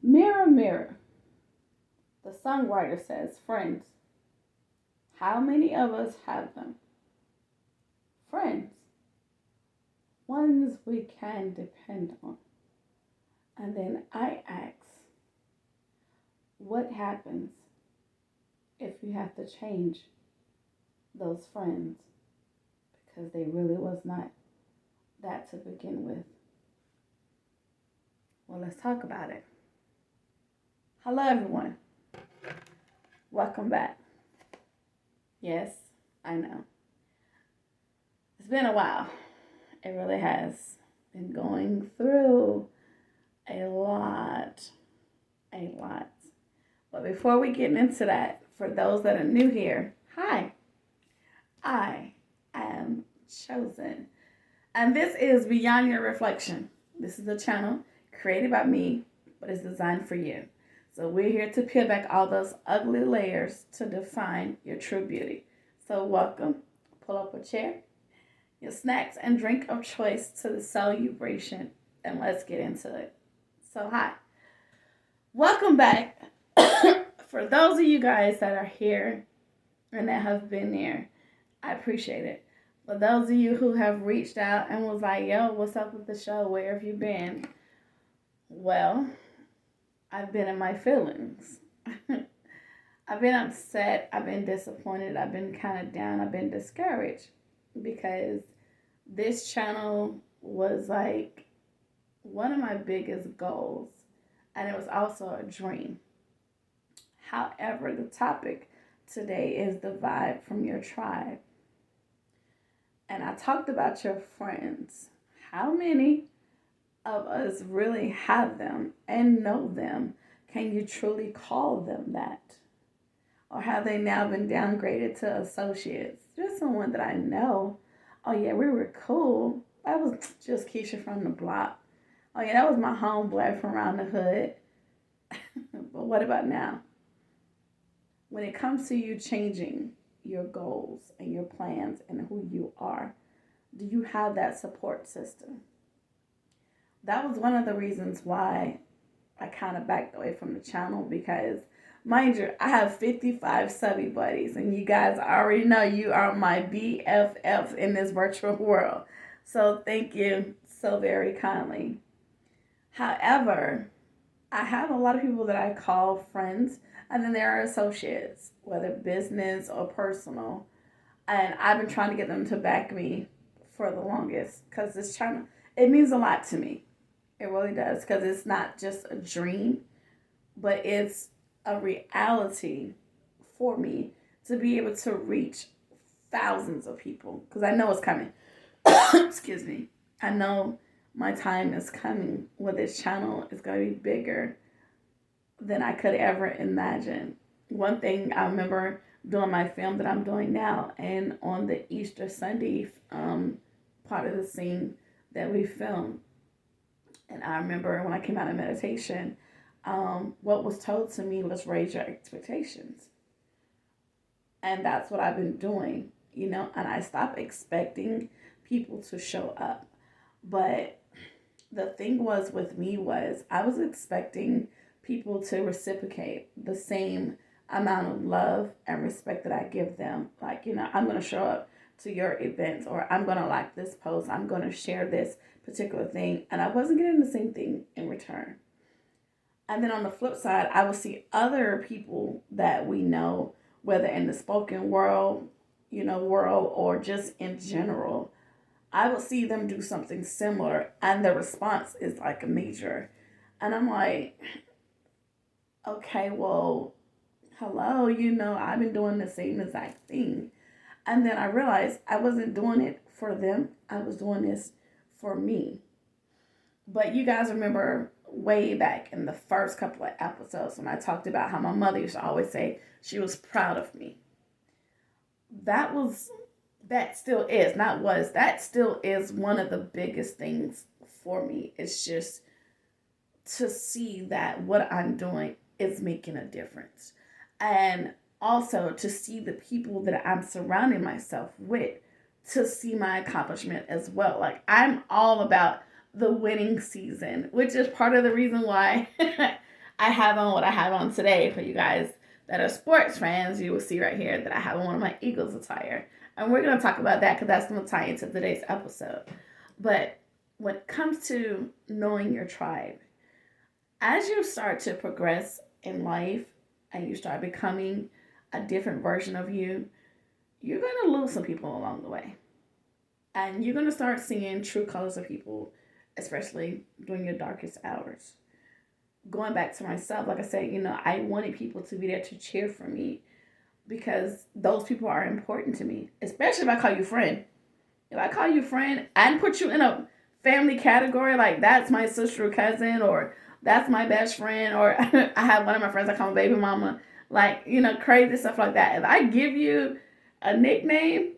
Mirror, mirror, the songwriter says, friends, how many of us have them? Friends, ones we can depend on. And then I ask, what happens if you have to change those friends because they really was not that to begin with? Well, let's talk about it. Hello, everyone. Welcome back. Yes, I know. It's been a while. It really has. Been going through a lot. But before we get into that, for those that are new here, hi. I am chosen. And this is Beyond Your Reflection. This is a channel created by me, but it's designed for you. So we're here to peel back all those ugly layers to define your true beauty. So welcome. Pull up a chair, your snacks and drink of choice to the celebration, and let's get into it. So hi. Welcome back. For those of you guys that are here and that have been there, I appreciate it. For those of you who have reached out and was like, yo, what's up with the show? Where have you been? Well, I've been in my feelings. I've been upset. I've been disappointed. I've been kind of down. I've been discouraged because this channel was like one of my biggest goals, and it was also a dream. However, the topic today is the vibe from your tribe. And I talked about your friends. How many of us really have them and know them? Can you truly call them that? Or have they now been downgraded to associates? Just someone that I know. Oh yeah, we were cool. That was just Keisha from the block. Oh yeah, that was my homeboy from around the hood. But what about now? When it comes to you changing your goals and your plans and who you are, do you have that support system? That was one of the reasons why I kind of backed away from the channel because, mind you, I have 55 subby buddies, and you guys already know you are my BFFs in this virtual world. So thank you so very kindly. However, I have a lot of people that I call friends, and then there are associates, whether business or personal. And I've been trying to get them to back me for the longest because this channel, it means a lot to me. It really does, because it's not just a dream, but it's a reality for me to be able to reach thousands of people, because I know it's coming. Excuse me. I know my time is coming where this channel is going to be bigger than I could ever imagine. One thing I remember doing my film that I'm doing now, and on the Easter Sunday part of the scene that we filmed, and I remember when I came out of meditation, what was told to me was raise your expectations. And that's what I've been doing, and I stopped expecting people to show up. But the thing was with me was I was expecting people to reciprocate the same amount of love and respect that I give them. Like, I'm going to show up to your events, or I'm going to like this post, I'm going to share this particular thing. And I wasn't getting the same thing in return. And then on the flip side, I will see other people that we know, whether in the spoken world, world, or just in general, I will see them do something similar, and the response is like a major. And I'm like, okay, well, hello, I've been doing the same exact thing. And then I realized I wasn't doing it for them. I was doing this for me. But you guys remember way back in the first couple of episodes when I talked about how my mother used to always say she was proud of me. That still is one of the biggest things for me. It's just to see that what I'm doing is making a difference. And also to see the people that I'm surrounding myself with, to see my accomplishment as well. Like, I'm all about the winning season, which is part of the reason why I have on what I have on today. For you guys that are sports fans, you will see right here that I have on one of my Eagles attire. And we're going to talk about that because that's going to tie into today's episode. But when it comes to knowing your tribe, as you start to progress in life and you start becoming a different version of you, you're going to lose some people along the way. And you're going to start seeing true colors of people, especially during your darkest hours. Going back to myself, like I said, I wanted people to be there to cheer for me because those people are important to me, especially if I call you friend. If I call you friend and put you in a family category, like that's my sister or cousin, or that's my best friend, or I have one of my friends I call my baby mama, like, crazy stuff like that. If I give you a nickname,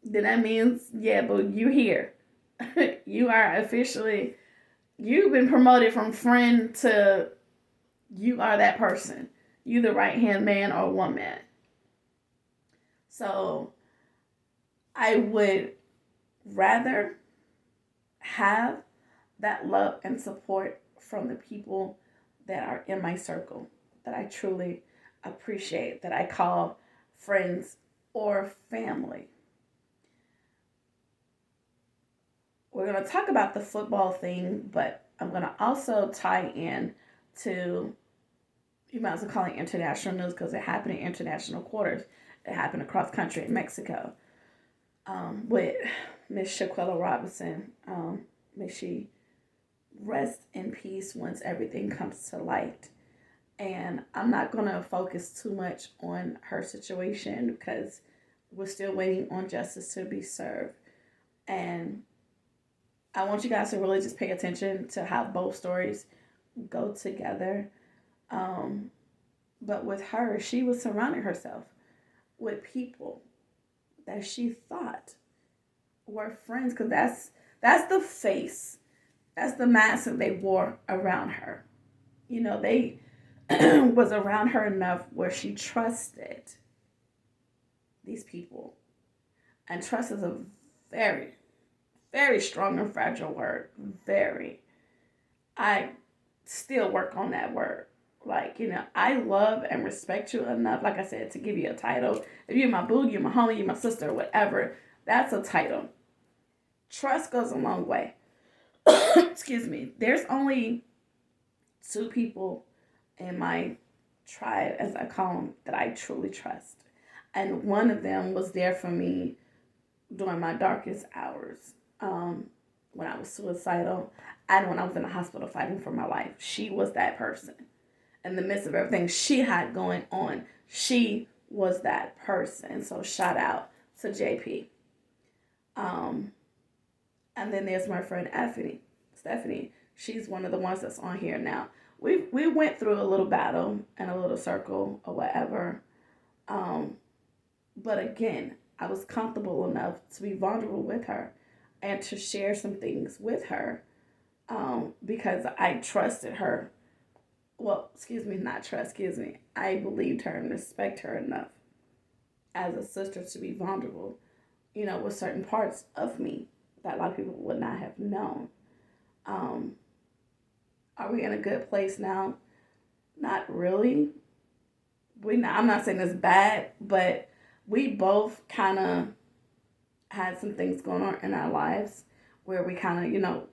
then that means, yeah, but you here. You are officially, you've been promoted from friend to you are that person. You the right-hand man or woman. So I would rather have that love and support from the people that are in my circle, that I truly appreciate, that I call friends or family. We're going to talk about the football thing, but I'm going to also tie in to, you might as well call it international news because it happened in international quarters. It happened across country in Mexico with Miss Shaquilla Robinson. May she rest in peace once everything comes to light. And I'm not going to focus too much on her situation because we're still waiting on justice to be served. And I want you guys to really just pay attention to how both stories go together. But with her, she was surrounding herself with people that she thought were friends, because that's the face, that's the mask that they wore around her. They was around her enough where she trusted these people. And trust is a very, very strong and fragile word. Very. I still work on that word. Like, I love and respect you enough, like I said, to give you a title. If you're my boo, you're my homie, you're my sister, whatever, that's a title. Trust goes a long way. Excuse me. There's only 2 people in my tribe, as I call them, that I truly trust. And one of them was there for me during my darkest hours, when I was suicidal and when I was in the hospital fighting for my life. She was that person. In the midst of everything she had going on, she was that person. So shout out to JP. And then there's my friend Stephanie. She's one of the ones that's on here now. We went through a little battle and a little circle or whatever. But again, I was comfortable enough to be vulnerable with her and to share some things with her, because I trusted her. Well, I believed her and respect her enough as a sister to be vulnerable, with certain parts of me that a lot of people would not have known. Are we in a good place now? Not really. I'm not saying it's bad, but we both kind of had some things going on in our lives where we kind of,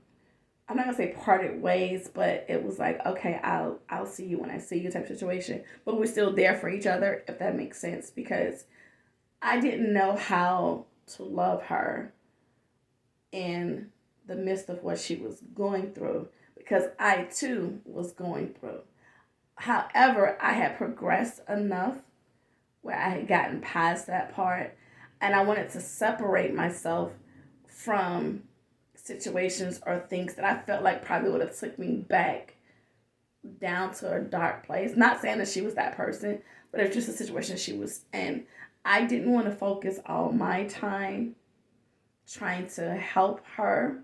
I'm not gonna say parted ways, but it was like, okay, I'll see you when I see you type situation. But we're still there for each other, if that makes sense, because I didn't know how to love her in the midst of what she was going through, because I too was going through. However, I had progressed enough where I had gotten past that part, and I wanted to separate myself from situations or things that I felt like probably would have took me back down to a dark place. Not saying that she was that person, but it was just a situation she was in. I didn't want to focus all my time trying to help her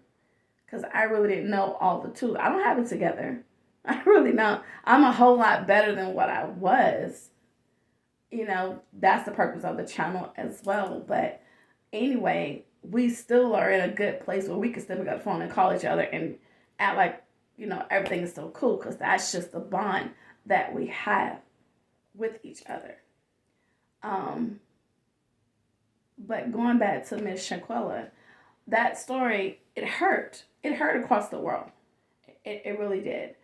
because I really didn't know all the tools. I don't have it together. I really don't. I'm a whole lot better than what I was. That's the purpose of the channel as well. But anyway, we still are in a good place where we can still pick up the phone and call each other and act like, everything is so cool, because that's just the bond that we have with each other. But going back to Miss Shanquella, that story, it hurt. It hurt across the world. It really did.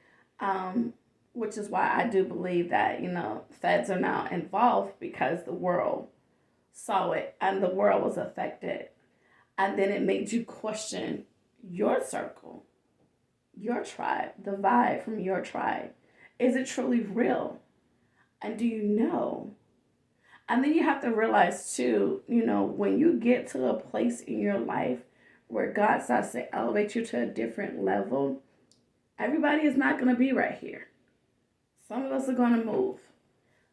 Which is why I do believe that, feds are now involved because the world saw it and the world was affected. And then it made you question your circle, your tribe, the vibe from your tribe. Is it truly real? And do you know? And then you have to realize too, when you get to a place in your life where God starts to elevate you to a different level, everybody is not going to be right here. Some of us are going to move.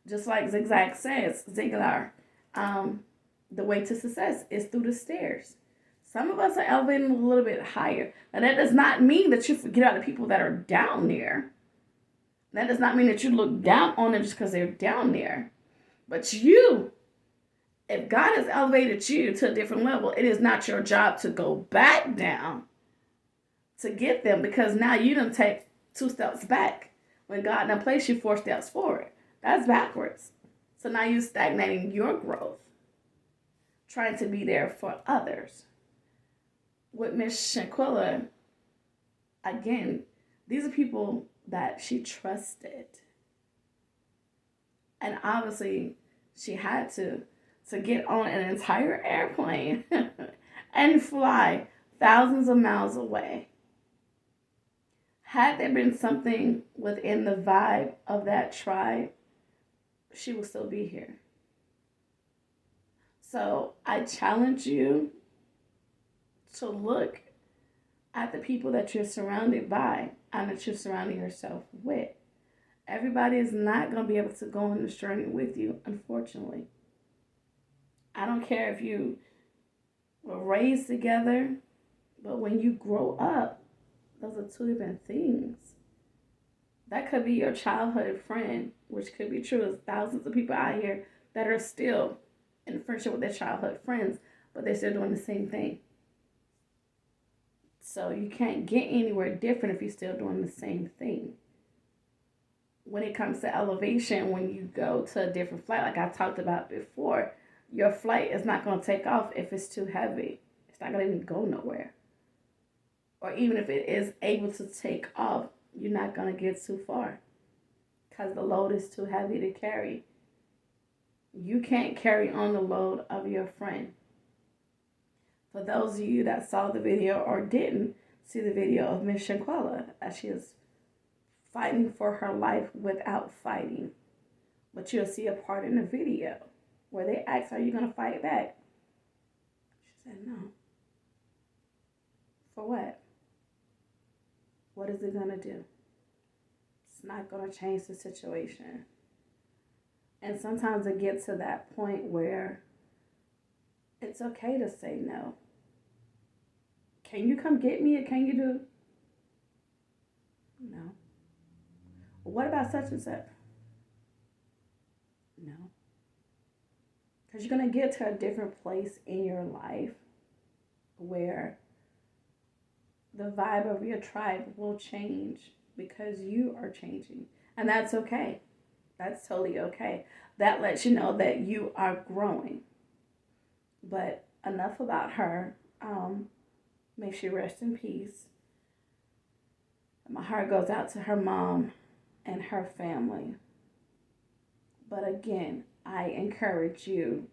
Just like Zigzag says, Ziegler, the way to success is through the stairs. Some of us are elevating a little bit higher. And that does not mean that you forget about the people that are down there. That does not mean that you look down on them just because they're down there. But if God has elevated you to a different level, it is not your job to go back down to get them, because now you done take 2 steps back when God done placed you 4 steps forward. That's backwards. So now you're stagnating your growth, trying to be there for others. With Miss Shanquella, again, these are people that she trusted. And obviously, she had to get on an entire airplane and fly thousands of miles away. Had there been something within the vibe of that tribe, she would still be here. So I challenge you to look at the people that you're surrounded by and that you're surrounding yourself with. Everybody is not going to be able to go on this journey with you, unfortunately. I don't care if you were raised together, but when you grow up, those are 2 different things. That could be your childhood friend, which could be true. There's thousands of people out here that are still in friendship with their childhood friends, but they're still doing the same thing. So you can't get anywhere different if you're still doing the same thing. When it comes to elevation, when you go to a different flight, like I talked about before, your flight is not going to take off if it's too heavy. It's not going to even go nowhere. Or even if it is able to take off, you're not going to get too far because the load is too heavy to carry. You can't carry on the load of your friend. For those of you that saw the video or didn't see the video of Miss Shanquella, as she is fighting for her life without fighting. But you'll see a part in the video where they asked, are you going to fight back? She said, no. For what? What is it going to do? It's not going to change the situation. And sometimes it gets to that point where it's okay to say no. Can you come get me or can you do? No. Well, what about such and such? No. Because you're going to get to a different place in your life where the vibe of your tribe will change because you are changing. And that's okay. That's totally okay. That lets you know that you are growing. But enough about her. May she rest in peace. My heart goes out to her mom and her family. But again, I encourage you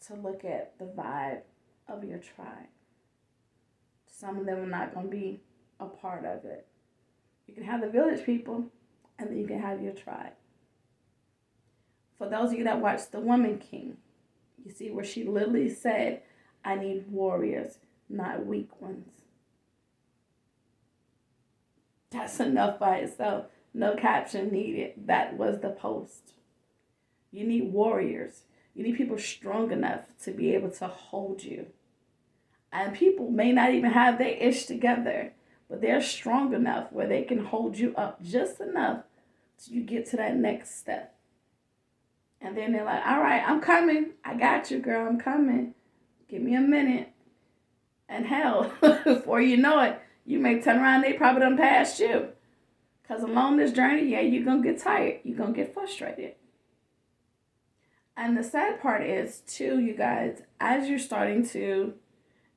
to look at the vibe of your tribe. Some of them are not going to be a part of it. You can have the village people, and then you can have your tribe. For those of you that watched The Woman King, you see where she literally said, I need warriors, not weak ones. That's enough by itself. No caption needed. That was the post. You need warriors. You need people strong enough to be able to hold you. And people may not even have their ish together, but they're strong enough where they can hold you up just enough till you get to that next step. And then they're like, all right, I'm coming. I got you, girl. I'm coming. Give me a minute. And hell, before you know it, you may turn around, they probably done passed you. Because along this journey, yeah, you're going to get tired. You're going to get frustrated. And the sad part is, too, you guys, as you're starting to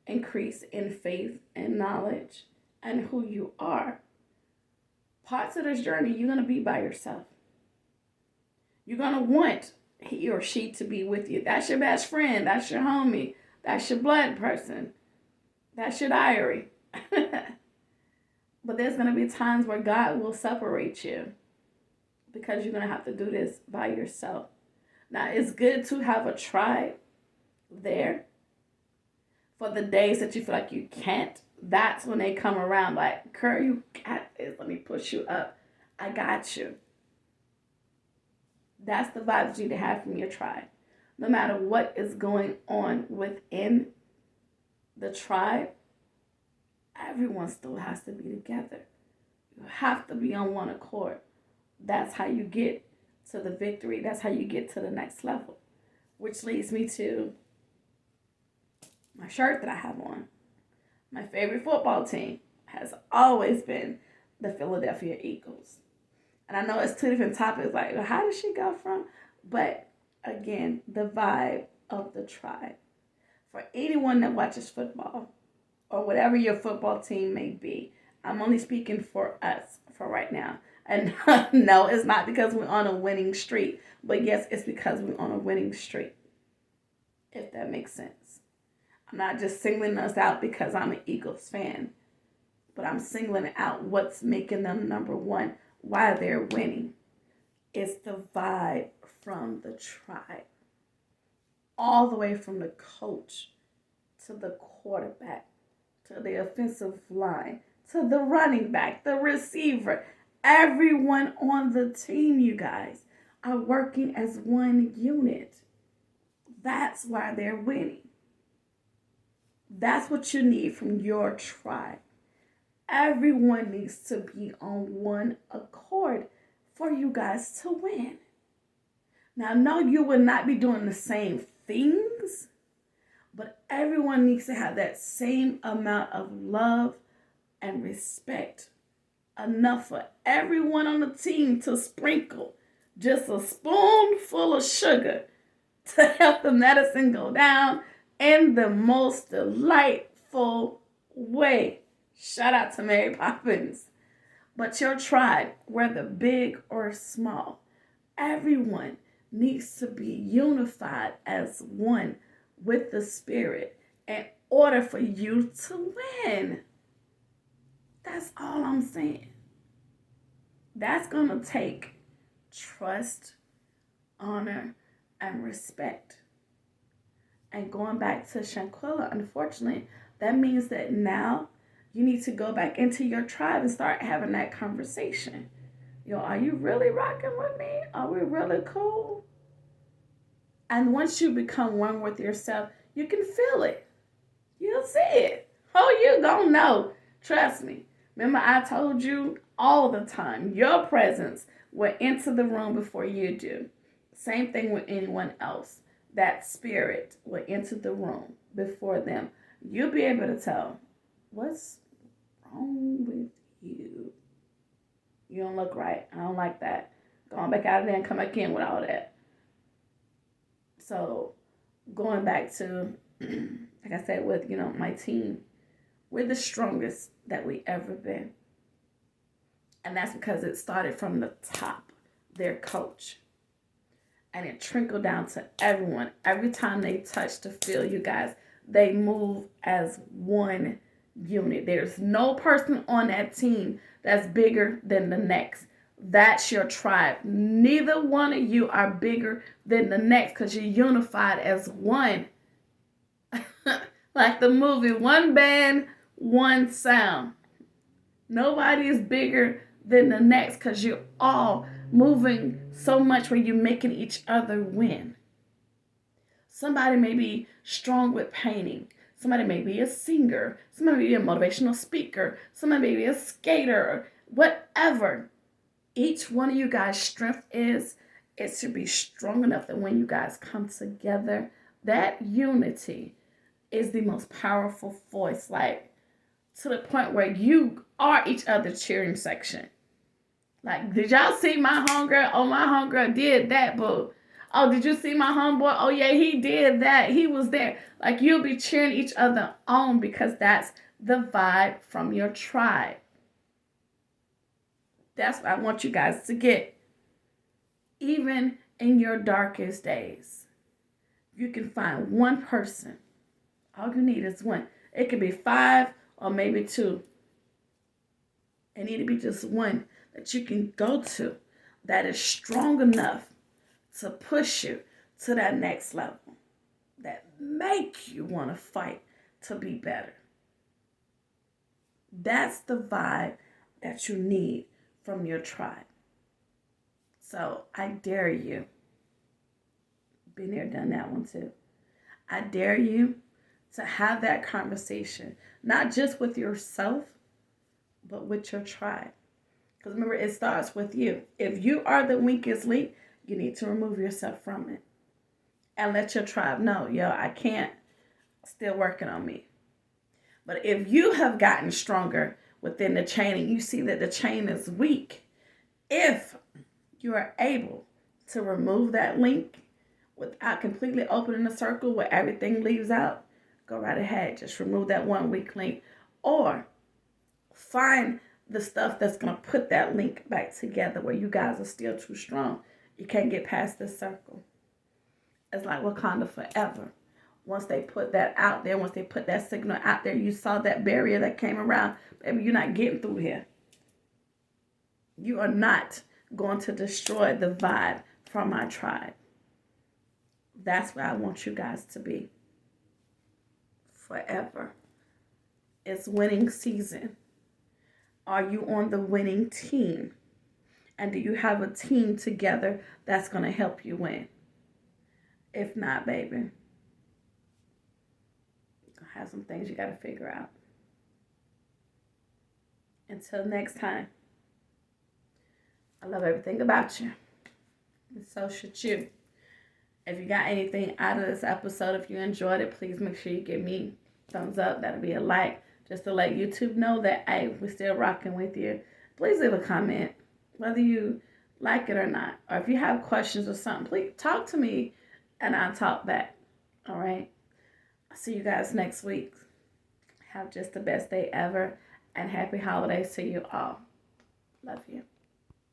increase in faith and knowledge and who you are, parts of this journey, you're going to be by yourself. You're going to want he or she to be with you. That's your best friend. That's your homie. That's your blood person. That's your diary. But there's going to be times where God will separate you because you're going to have to do this by yourself. Now, it's good to have a tribe there for the days that you feel like you can't. That's when they come around like, girl, you got this. Let me push you up. I got you. That's the vibes you need to have from your tribe. No matter what is going on within the tribe, everyone still has to be together. You have to be on one accord. That's how you get to the victory. That's how you get to the next level. Which leads me to my shirt that I have on. My favorite football team has always been the Philadelphia Eagles. And I know it's two different topics, like, well, how did she go from? But again, the vibe of the tribe. For anyone that watches football, or whatever your football team may be, I'm only speaking for us for right now. And no, it's not because we're on a winning streak. But yes, it's because we're on a winning streak. If that makes sense. I'm not just singling us out because I'm an Eagles fan. But I'm singling out what's making them number one, why they're winning. It's the vibe from the tribe. All the way from the coach to the quarterback, to the offensive line, to the running back, the receiver. Everyone on the team, you guys, are working as one unit. That's why they're winning. That's what you need from your tribe. Everyone needs to be on one accord for you guys to win. Now, no, you will not be doing the same things, but everyone needs to have that same amount of love and respect. Enough for everyone on the team to sprinkle just a spoonful of sugar to help the medicine go down in the most delightful way. Shout out to Mary Poppins. But your tribe, whether big or small, everyone needs to be unified as one with the Spirit in order for you to win. That's all I'm saying. That's going to take trust, honor, and respect. And going back to Shanquilla, unfortunately, that means that now you need to go back into your tribe and start having that conversation. Yo, are you really rocking with me? Are we really cool? And once you become one with yourself, you can feel it. You'll see it. Oh, you gonna know. Trust me. Remember, I told you all the time, your presence will enter the room before you do. Same thing with anyone else. That spirit will enter the room before them. You'll be able to tell, what's wrong with you? You don't look right. I don't like that. Going back out of there and come back in with all that. So going back to, like I said, with, my team, we're the strongest that we ever been. And that's because it started from the top, their coach. And it trickled down to everyone. Every time they touch the field, you guys, they move as one unit. There's no person on that team that's bigger than the next. That's your tribe. Neither one of you are bigger than the next because you're unified as one. Like the movie, one band, one sound. Nobody is bigger than the next because you're all moving so much where you're making each other win. Somebody may be strong with painting. Somebody may be a singer. Somebody may be a motivational speaker. Somebody may be a skater. Whatever. Each one of you guys' strength is, it should be strong enough that when you guys come together, that unity is the most powerful force. Like, to the point where you are each other's cheering section. Like, did y'all see my homegirl? Oh, my homegirl did that, boo. Oh, did you see my homeboy? Oh, yeah, he did that. He was there. Like, you'll be cheering each other on because that's the vibe from your tribe. That's what I want you guys to get. Even in your darkest days, you can find one person. All you need is one. It could be 5 or maybe 2. It need to be just one that you can go to that is strong enough to push you to that next level, that make you want to fight to be better. That's the vibe that you need from your tribe. So I dare you. Been there, done that one too. I dare you to have that conversation, not just with yourself, but with your tribe. Because remember, it starts with you. If you are the weakest link, you need to remove yourself from it. And let your tribe know, yo, I can't, still working on me. But if you have gotten stronger within the chain and you see that the chain is weak, if you are able to remove that link without completely opening the circle where everything leaves out, go right ahead. Just remove that one weak link. Or find the stuff that's going to put that link back together where you guys are still too strong. You can't get past this circle. It's like Wakanda Forever. Once they put that out there, once they put that signal out there, you saw that barrier that came around. Baby, you're not getting through here. You are not going to destroy the vibe from my tribe. That's where I want you guys to be. Forever. It's winning season. Are you on the winning team? And do you have a team together that's going to help you win? If not, baby, I have some things you got to figure out. Until next time, I love everything about you. And so should you. If you got anything out of this episode, if you enjoyed it, please make sure you give me a thumbs up. That'll be a like. Just to let YouTube know that, hey, we're still rocking with you. Please leave a comment, whether you like it or not. Or if you have questions or something, please talk to me and I'll talk back. All right? I'll see you guys next week. Have just the best day ever and happy holidays to you all. Love you.